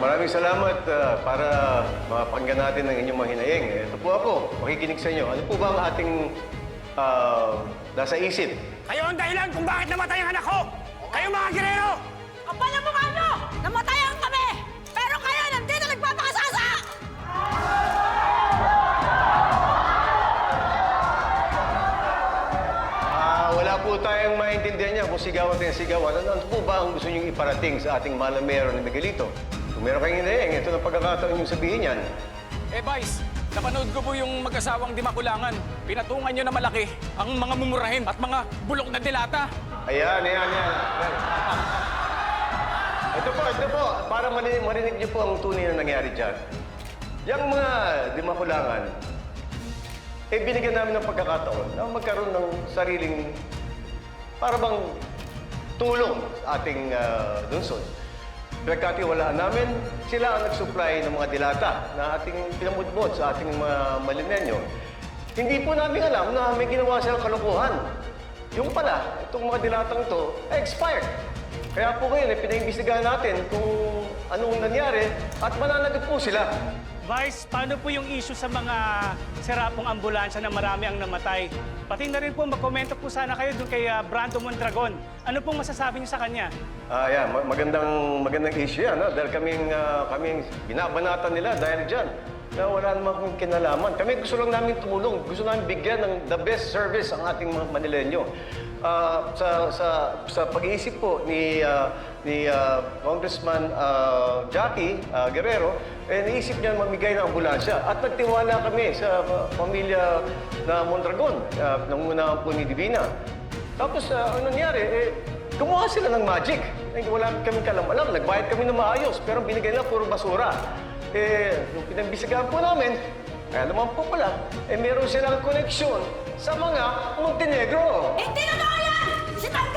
Maraming salamat para mapakinggan natin ang inyong mahinaing. Ito po ako, makikinig sa inyo. Ano po ba ang ating nasa isip? Kayo ang dahilan kung bakit namatay ang anak ko! Kayo mga girero! Kapal ang mukha nyo! Namatayan kami! Pero kayo nandito nagpapakasasa! Wala po tayong maintindihan niya kung sigawan tayo sigawan. Ano po ba ang gusto niyong iparating sa ating malamero ni Miguelito? Kung meron kayong hinaing, ito na pagkakataon niyong sabihin yan. Vice, napanood ko po yung mag-asawang di makulangan. Pinatungan nyo na malaki ang mga mumurahin at mga bulok na dilata. Ayan. Ito po, para marinig niyo po ang tunay na nangyari dyan. Yung mga di makulangan, binigyan namin ng pagkakataon na magkaroon ng sariling, para bang tulong sa ating lungsod. Pinagkatiwalaan namin, sila ang nag-supply ng mga dilata na ating pinamudmod sa ating mga malinenyo. Hindi po namin alam na may ginawa silang kalokohan. Yung pala, itong mga dilatang ito, expired. Kaya po ngayon, pinaimbestigahan natin kung anong nangyari at mananagot po sila. Vice, paano po yung issue sa mga serapong ambulansya na marami ang namatay? Pati na rin po, magkomento po sana kayo doon kay Brando Mondragon. Ano pong masasabi niyo sa kanya? Magandang issue yan. Dahil kaming binabanatan nila dahil dyan. Na wala namang kinalaman. Kami gusto lang namin tumulong. Gusto namin bigyan ng the best service ang ating mga Manilenyo. Sa pag-iisip po ni Congressman Jackie Guerrero, naisip niya mamigay ng ambulansya. At nagtiwala kami sa pamilya na Mondragon, nang una po ni Divina. Tapos, ano nangyari? Gumawa sila ng magic. Wala kami kalam-alam. Nagbayad kami ng maayos, pero binigay nila puro basura. Nung pinambisigahan po namin, kaya naman po pala, meron silang koneksyon sa mga Montenegro. Hindi na yan! Si Tanto